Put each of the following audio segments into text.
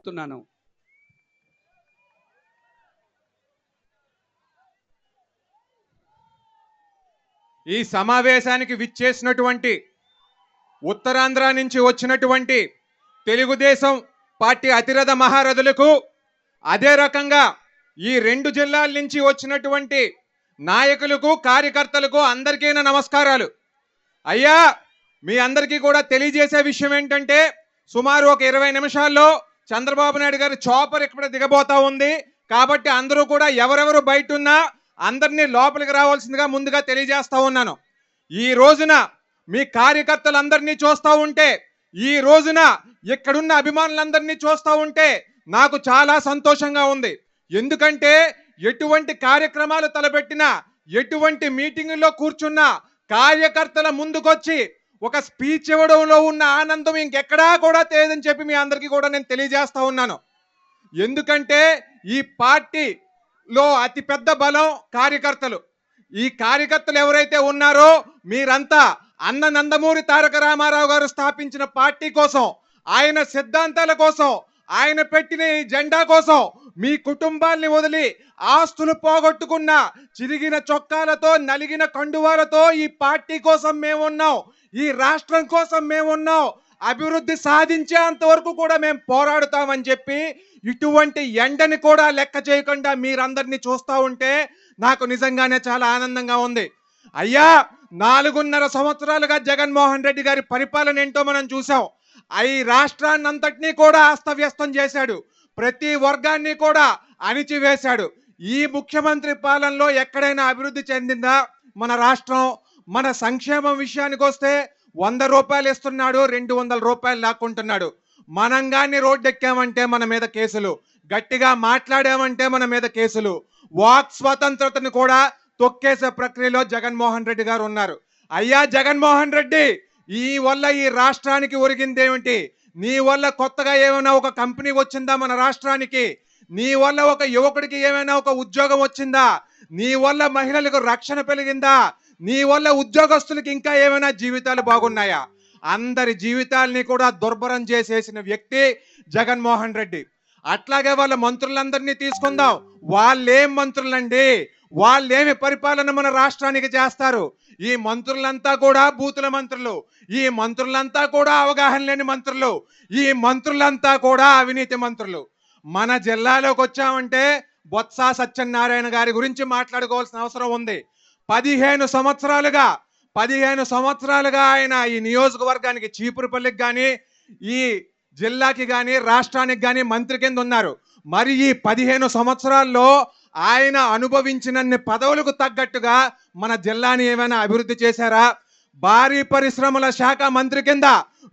కోరుతున్నాను. ఈ సమావేశానికి విచ్చేసినటువంటి ఉత్తరాంధ్ర నుంచి వచ్చినటువంటి తెలుగుదేశం పార్టీ అతిరథ మహారథులకు, అదే రకంగా ఈ 2 జిల్లాల నుంచి వచ్చినటువంటి నాయకులకు, కార్యకర్తలకు అందరికీ నా నమస్కారాలు. అయ్యా, మీ అందరికీ కూడా తెలియజేసే విషయం ఏంటంటే, సుమారు ఒక 20 నిమిషాల్లో చంద్రబాబు నాయుడు గారి చాపర్ ఇక్కడ దిగబోతా ఉంది. కాబట్టి అందరూ కూడా ఎవరెవరు బయట ఉన్నా అందరినీ లోపలికి రావాల్సిందిగా ముందుగా తెలియజేస్తా ఉన్నాను. ఈ రోజున మీ కార్యకర్తలందరినీ చూస్తూ ఉంటే, ఈ రోజున ఇక్కడున్న అభిమానులందరినీ చూస్తూ ఉంటే నాకు చాలా సంతోషంగా ఉంది. ఎందుకంటే ఎటువంటి కార్యక్రమాలు తలపెట్టినా, ఎటువంటి మీటింగుల్లో కూర్చున్నా కార్యకర్తల ముందుకొచ్చి ఒక స్పీచ్ ఇవ్వడంలో ఉన్న ఆనందం ఇంకెక్కడా కూడా తెలియదని చెప్పి మీ అందరికీ కూడా నేను తెలియజేస్తా ఉన్నాను. ఎందుకంటే ఈ పార్టీలో అతి పెద్ద బలం కార్యకర్తలు. ఈ కార్యకర్తలు ఎవరైతే ఉన్నారో మీరంతా అన్న నందమూరి తారక రామారావు గారు స్థాపించిన పార్టీ కోసం, ఆయన సిద్ధాంతాల కోసం, ఆయన పెట్టిన ఈ జెండా కోసం మీ కుటుంబాల్ని వదిలి ఆస్తులు పోగొట్టుకున్న, చిరిగిన చొక్కాలతో, నలిగిన కండువాలతో ఈ పార్టీ కోసం మేమున్నాం, ఈ రాష్ట్రం కోసం మేమున్నాం, అభివృద్ధి సాధించేంత వరకు కూడా మేము పోరాడుతామని చెప్పి ఇటువంటి ఎండని కూడా లెక్క చేయకుండా మీరందరినీ చూస్తూ ఉంటే నాకు నిజంగానే చాలా ఆనందంగా ఉంది. అయ్యా, 4.5 సంవత్సరాలుగా జగన్మోహన్ రెడ్డి గారి పరిపాలన ఏంటో మనం చూసాం. ఈ రాష్ట్రాన్ని అంతటినీ కూడా అస్తవ్యస్తం చేశాడు, ప్రతి వర్గాన్ని కూడా అణిచివేశాడు. ఈ ముఖ్యమంత్రి పాలనలో ఎక్కడైనా అభివృద్ధి చెందిందా మన రాష్ట్రం? మన సంక్షేమం విషయానికి వస్తే 100 రూపాయలు ఇస్తున్నాడు, 200 రూపాయలు లాక్కుంటున్నాడు. మనంగాన్ని రోడ్డెక్కామంటే మన మీద కేసులు, గట్టిగా మాట్లాడామంటే మన మీద కేసులు, వాక్ స్వతంత్రతను కూడా తొక్కేసే ప్రక్రియలో జగన్మోహన్ రెడ్డి గారు ఉన్నారు. అయ్యా జగన్మోహన్ రెడ్డి, ఈ వల్ల ఈ రాష్ట్రానికి ఒరిగిందేమిటి? నీ వల్ల కొత్తగా ఏమైనా ఒక కంపెనీ వచ్చిందా మన రాష్ట్రానికి? నీ వల్ల ఒక యువకుడికి ఏమైనా ఒక ఉద్యోగం వచ్చిందా? నీ వల్ల మహిళలకు రక్షణ పెరిగిందా? నీ వల్ల ఉద్యోగస్తులకి ఇంకా ఏమైనా జీవితాలు బాగున్నాయా? అందరి జీవితాల్ని కూడా దుర్భరం చేసేసిన వ్యక్తి జగన్మోహన్ రెడ్డి. అట్లాగే వాళ్ళ మంత్రులందరినీ తీసుకుందాం. వాళ్ళేం మంత్రులండి? వాళ్ళేమి పరిపాలన మన రాష్ట్రానికి చేస్తారు? ఈ మంత్రులంతా కూడా బూతుల మంత్రులు, ఈ మంత్రులంతా కూడా అవగాహన లేని మంత్రులు, ఈ మంత్రులంతా కూడా అవినీతి మంత్రులు. మన జిల్లాలోకి వచ్చామంటే బొత్స సత్యనారాయణ గారి గురించి మాట్లాడుకోవాల్సిన అవసరం ఉంది. 15 సంవత్సరాలుగా ఆయన ఈ నియోజకవర్గానికి, చీపురుపల్లికి కానీ, ఈ జిల్లాకి కానీ, రాష్ట్రానికి కానీ మంత్రి కింద ఉన్నారు. మరి ఈ 15 సంవత్సరాల్లో ఆయన అనుభవించినన్ని పదవులకు తగ్గట్టుగా మన జిల్లాని ఏమైనా అభివృద్ధి చేశారా? భారీ పరిశ్రమల శాఖ మంత్రి కింద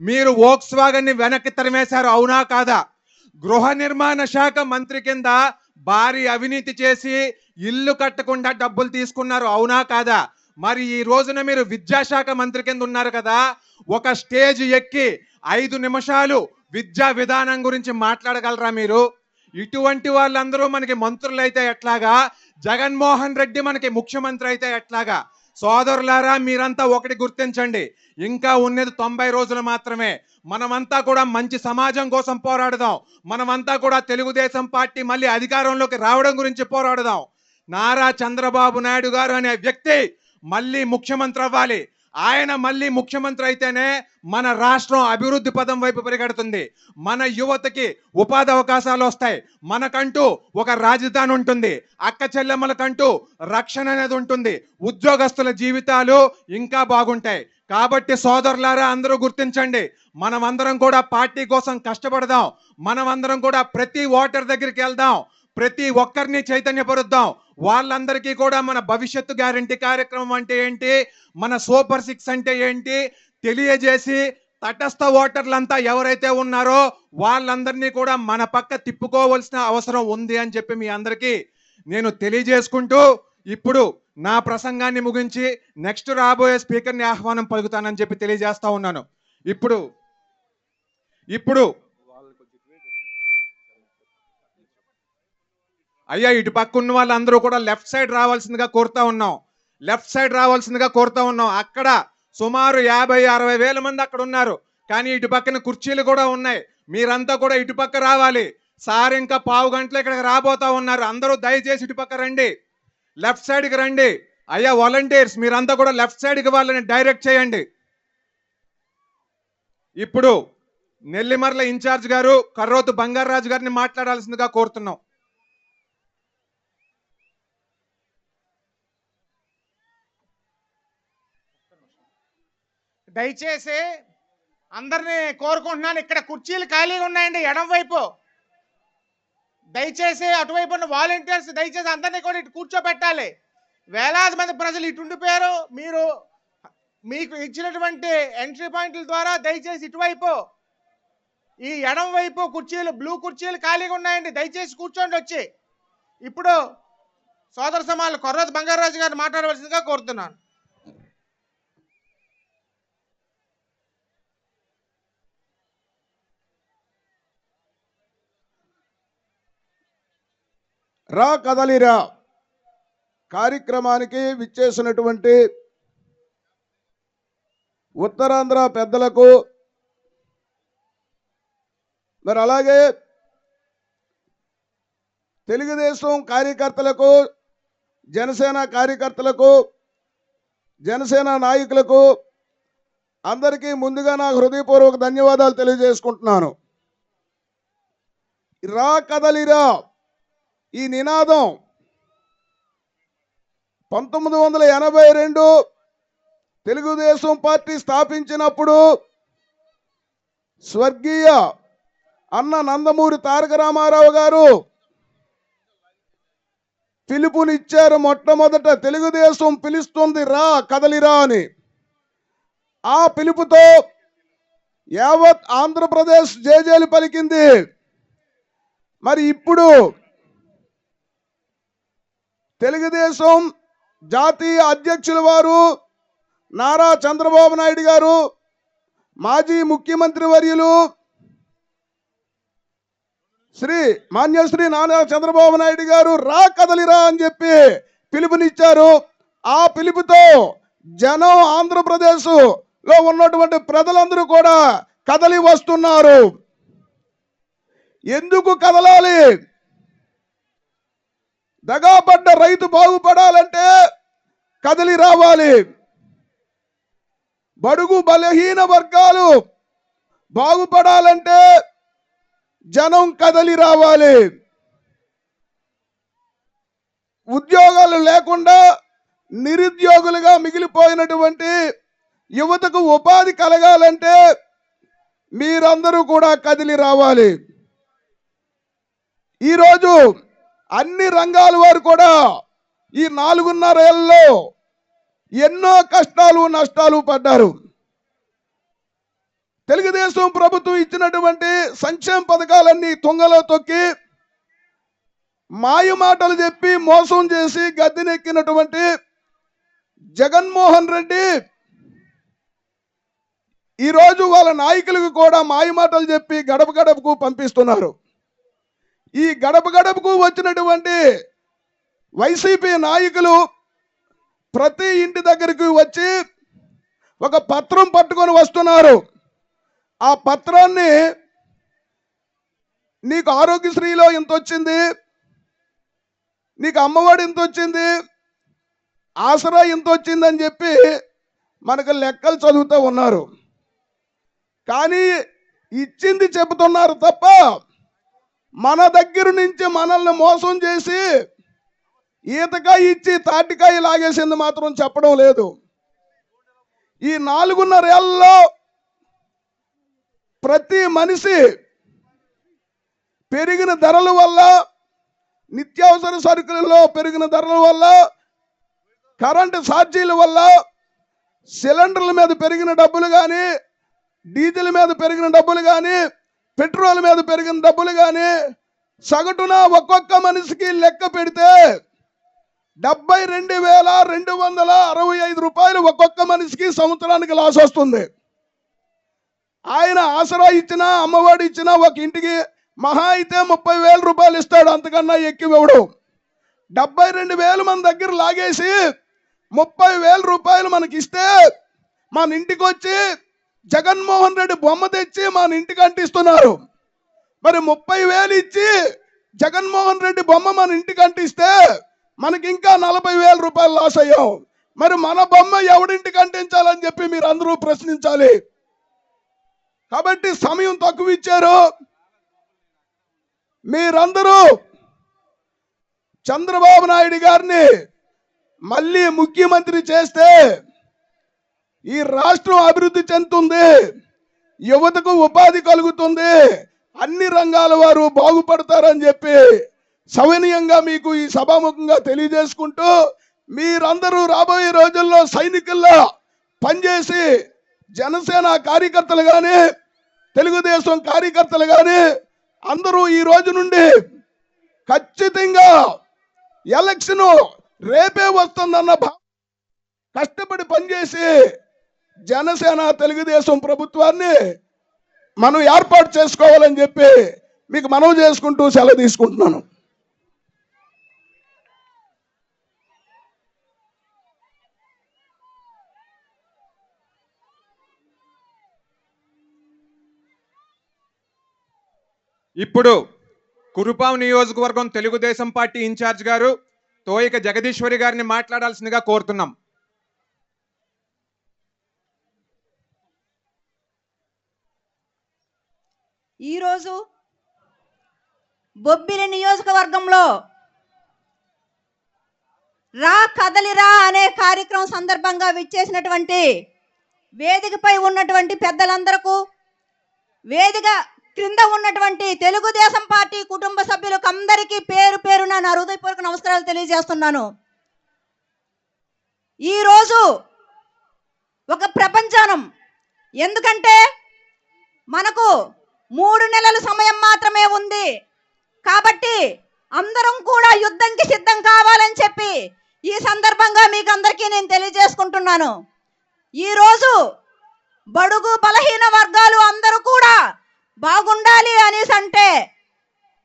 మీరు వోక్స్వాగన్ని వెనక్కి తరిమేశారు, అవునా కాదా? గృహ నిర్మాణ శాఖ మంత్రి కింద భారీ అవినీతి చేసి ఇల్లు కట్టకుండా డబ్బులు తీసుకున్నారు, అవునా కాదా? మరి ఈ రోజున మీరు విద్యాశాఖ మంత్రి కింద ఉన్నారు కదా, ఒక స్టేజ్ ఎక్కి 5 నిమిషాలు విద్యా విధానం గురించి మాట్లాడగలరా మీరు? ఇటువంటి వాళ్ళందరూ మనకి మంత్రులు అయితే ఎట్లాగా? జగన్మోహన్ రెడ్డి మనకి ముఖ్యమంత్రి అయితే ఎట్లాగా? సోదరులారా, మీరంతా ఒకటి గుర్తించండి, ఇంకా ఉన్నది 90 రోజులు మాత్రమే. మనమంతా కూడా మంచి సమాజం కోసం పోరాడదాం. మనమంతా కూడా తెలుగుదేశం పార్టీ మళ్ళీ అధికారంలోకి రావడం గురించి పోరాడదాం. నారా చంద్రబాబు నాయుడు గారు అనే వ్యక్తి మళ్ళీ ముఖ్యమంత్రి అవ్వాలి. ఆయన మళ్ళీ ముఖ్యమంత్రి అయితేనే మన రాష్ట్రం అభివృద్ధి పదం వైపు పరిగెడుతుంది. మన యువతకి ఉపాధి అవకాశాలు వస్తాయి. మనకంటూ ఒక రాజధాని ఉంటుంది. అక్క చెల్లెమ్మలకంటూ రక్షణ అనేది ఉంటుంది. ఉద్యోగస్తుల జీవితాలు ఇంకా బాగుంటాయి. కాబట్టి సోదరులారా, అందరూ గుర్తించండి, మనమందరం కూడా పార్టీ కోసం కష్టపడదాం. మనమందరం కూడా ప్రతి ఓటర్ దగ్గరికి వెళ్దాం, ప్రతి ఒక్కరిని చైతన్యపరుద్దాం. వాళ్ళందరికీ కూడా మన భవిష్యత్తు గ్యారంటీ కార్యక్రమం అంటే ఏంటి, మన సూపర్ 6 అంటే ఏంటి తెలియజేసి, తటస్థ ఓటర్లంతా ఎవరైతే ఉన్నారో వాళ్ళందరినీ కూడా మన పక్క తిప్పుకోవాల్సిన అవసరం ఉంది అని చెప్పి మీ అందరికీ నేను తెలియజేసుకుంటూ ఇప్పుడు నా ప్రసంగాన్ని ముగించి నెక్స్ట్ రాబోయే స్పీకర్ని ఆహ్వానం పలుకుతానని చెప్పి తెలియజేస్తా ఉన్నాను. ఇప్పుడు అయ్యా, ఇటు పక్క ఉన్న వాళ్ళందరూ కూడా లెఫ్ట్ సైడ్ రావాల్సిందిగా కోరుతా ఉన్నాం. అక్కడ సుమారు 50-60 వేల మంది అక్కడ ఉన్నారు, కానీ ఇటు పక్కన కుర్చీలు కూడా ఉన్నాయి. మీరంతా కూడా ఇటు పక్క రావాలి. సార్ ఇంకా పావు గంటలో ఇక్కడికి రాబోతా ఉన్నారు. అందరూ దయచేసి ఇటుపక్క రండి, లెఫ్ట్ సైడ్కి రండి. అయ్యా వాలంటీర్స్, మీరంతా కూడా లెఫ్ట్ సైడ్కి వాళ్ళని డైరెక్ట్ చేయండి. ఇప్పుడు నెల్లిమర్ల ఇన్ఛార్జ్ గారు కర్రోతు బంగారాజు గారిని మాట్లాడాల్సిందిగా కోరుతున్నాం. దయచేసి అందరినీ కోరుకుంటున్నాను, ఇక్కడ కుర్చీలు ఖాళీగా ఉన్నాయండి ఎడం వైపు. దయచేసి అటువైపు ఉన్న వాలంటీర్స్ దయచేసి అందరినీ కూడా ఇటు కూర్చోబెట్టాలి. వేలాది మంది ప్రజలు ఇటు ఉండిపోయారు. మీరు మీకు ఇచ్చినటువంటి ఎంట్రీ పాయింట్ల ద్వారా దయచేసి ఇటువైపు ఈ ఎడం వైపు కుర్చీలు, బ్లూ కుర్చీలు ఖాళీగా ఉన్నాయండి. దయచేసి కూర్చోండి వచ్చి. ఇప్పుడు సోదర సమాలు కర్రోతు బంగారాజు గారిని మాట్లాడవలసిందిగా కోరుతున్నాను. రా కదలిరా కార్యక్రమానికి విచ్చేసినటువంటి ఉత్తరాంధ్ర పెద్దలకు, మరి అలాగే తెలుగుదేశం కార్యకర్తలకు, జనసేన కార్యకర్తలకు, జనసేన నాయకులకు అందరికీ ముందుగా నా హృదయపూర్వక ధన్యవాదాలు తెలియజేసుకుంటున్నాను. రా కదలిరా ఈ నినాదం 1982 తెలుగుదేశం పార్టీ స్థాపించినప్పుడు స్వర్గీయ అన్న నందమూరి తారక రామారావు గారు పిలుపునిచ్చారు. మొట్టమొదట తెలుగుదేశం పిలుస్తుంది రా కదలిరా అని. ఆ పిలుపుతో యావత్ ఆంధ్రప్రదేశ్ జేజేలు పలికింది. మరి ఇప్పుడు తెలుగుదేశం జాతీయ అధ్యక్షుల వారు నారా చంద్రబాబు నాయుడు గారు, మాజీ ముఖ్యమంత్రి వర్యులు మాన్యశ్రీ నారా చంద్రబాబు నాయుడు గారు రా కదలిరా అని చెప్పి పిలుపునిచ్చారు. ఆ పిలుపుతో జనం ఆంధ్రప్రదేశ్ లో ఉన్నటువంటి ప్రజలందరూ కూడా కదలి వస్తున్నారు. ఎందుకు కదలాలి? దగాపడ్డ రైతు బాగుపడాలంటే కదలి రావాలి. బడుగు బలహీన వర్గాలు బాగుపడాలంటే జనం కదలి రావాలి. ఉద్యోగాలు లేకుండా నిరుద్యోగులుగా మిగిలిపోయినటువంటి యువతకు ఉపాధి కలగాలంటే మీరందరూ కూడా కదిలి రావాలి. ఈరోజు అన్ని రంగాల వారు కూడా ఈ 4.5 ఏళ్లలో ఎన్నో కష్టాలు నష్టాలు పడ్డారు. తెలుగుదేశం ప్రభుత్వం ఇచ్చినటువంటి సంక్షేమ పథకాలన్నీ తుంగలో తొక్కి మాయ మాటలు చెప్పి మోసం చేసి గద్దెనెక్కినటువంటి జగన్మోహన్ రెడ్డి ఈరోజు వాళ్ళ నాయకులకు కూడా మాయ మాటలు చెప్పి గడప గడపకు పంపిస్తున్నారు. ఈ గడప గడపకు వచ్చినటువంటి వైసీపీ నాయకులు ప్రతి ఇంటి దగ్గరికి వచ్చి ఒక పత్రం పట్టుకొని వస్తున్నారు. ఆ పత్రాన్ని నీకు ఆరోగ్యశ్రీలో ఇంత వచ్చింది, నీకు అమ్మఒడి ఇంత వచ్చింది, ఆసరా ఇంత వచ్చిందని చెప్పి మనకు లెక్కలు చదువుతూ ఉన్నారు. కానీ ఇచ్చింది చెబుతున్నారు తప్ప మన దగ్గర నుంచి మనల్ని మోసం చేసి ఈతకాయ ఇచ్చి తాటికాయ లాగేసింది మాత్రం చెప్పడం లేదు. ఈ 4.5 ఏళ్లలో ప్రతి మనిషి పెరిగిన ధరల వల్ల, నిత్యావసర సరుకులలో పెరిగిన ధరల వల్ల, కరెంటు ఛార్జీల వల్ల, సిలిండర్ల మీద పెరిగిన డబ్బులు కానీ, డీజిల్ మీద పెరిగిన డబ్బులు కానీ, పెట్రోల్ మీద పెరిగిన డబ్బులు కానీ సగటున ఒక్కొక్క మనిషికి లెక్క పెడితే 72,265 రూపాయలు ఒక్కొక్క మనిషికి సంవత్సరానికి లాస్ వస్తుంది. ఆయన ఆసరా ఇచ్చినా, అమ్మఒడి ఇచ్చినా ఒక ఇంటికి మహా అయితే 30,000 రూపాయలు ఇస్తాడు, అంతకన్నా ఎక్కువడు. 72,000 మన దగ్గర లాగేసి 30,000 రూపాయలు మనకి ఇస్తే మన ఇంటికి వచ్చి జగన్మోహన్ రెడ్డి బొమ్మ తెచ్చి మన ఇంటికి అంటిస్తున్నారు. మరి 30,000 ఇచ్చి జగన్మోహన్ రెడ్డి బొమ్మ మన ఇంటికి అంటిస్తే మనకి ఇంకా 40,000 రూపాయలు లాస్ అయ్యాం. మరి మన బొమ్మ ఎవడింటికి అంటించాలని చెప్పి మీరు అందరూ ప్రశ్నించాలి. కాబట్టి సమయం తక్కువ ఇచ్చారు. మీరందరూ చంద్రబాబు నాయుడు గారిని మళ్ళీ ముఖ్యమంత్రి చేస్తే ఈ రాష్ట్రం అభివృద్ధి చెందుతుంది, యువతకు ఉపాధి కలుగుతుంది, అన్ని రంగాల వారు బాగుపడతారని చెప్పి సవినయంగా మీకు ఈ సభాముఖంగా తెలియజేసుకుంటూ, మీరందరూ రాబోయే రోజుల్లో సైనికుల్లో పనిచేసి జనసేన కార్యకర్తలు కానీ తెలుగుదేశం కార్యకర్తలు కానీ అందరూ ఈ రోజు నుండి ఖచ్చితంగా ఎలక్షన్ రేపే వస్తుందన్న కష్టపడి పనిచేసి జనసేన తెలుగుదేశం ప్రభుత్వాన్ని మనం ఏర్పాటు చేసుకోవాలని చెప్పి మీకు మనవి చేసుకుంటూ సెలవు తీసుకుంటున్నాను. ఇప్పుడు కురుపాం నియోజకవర్గం తెలుగుదేశం పార్టీ ఇన్ఛార్జ్ గారు తోయిక జగదీశ్వరి గారిని మాట్లాడాల్సిందిగా కోరుతున్నాం. ఈరోజు బొబ్బిలి నియోజకవర్గంలో రా కదలిరా అనే కార్యక్రమం సందర్భంగా విచ్చేసినటువంటి వేదికపై ఉన్నటువంటి పెద్దలందరకు, వేదిక క్రింద ఉన్నటువంటి తెలుగుదేశం పార్టీ కుటుంబ సభ్యులకు అందరికీ పేరు పేరున నా హృదయపూర్వక నమస్కారాలు తెలియజేస్తున్నాను. ఈరోజు ఒక ప్రపంచనం, ఎందుకంటే మనకు 3 నెలల సమయం మాత్రమే ఉంది. కాబట్టి అందరం కూడా యుద్ధంకి సిద్ధం కావాలని చెప్పి ఈ సందర్భంగా మీకు అందరికీ నేను తెలియజేసుకుంటున్నాను. ఈరోజు బడుగు బలహీన వర్గాలు అందరూ కూడా బాగుండాలి అనేసి అంటే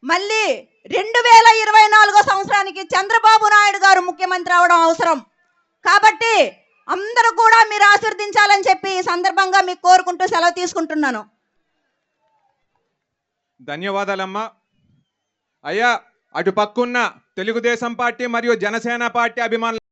మళ్ళీ 2024 సంవత్సరానికి చంద్రబాబు నాయుడు గారు ముఖ్యమంత్రి అవడం అవసరం. కాబట్టి అందరూ కూడా మీరు ఆశీర్వదించాలని చెప్పి ఈ సందర్భంగా మీకు కోరుకుంటూ సెలవు తీసుకుంటున్నాను. ధన్యవాదాలమ్మా. అయ్యా, అటు పక్కున్న తెలుగుదేశం పార్టీ మరియు జనసేన పార్టీ అభిమానులు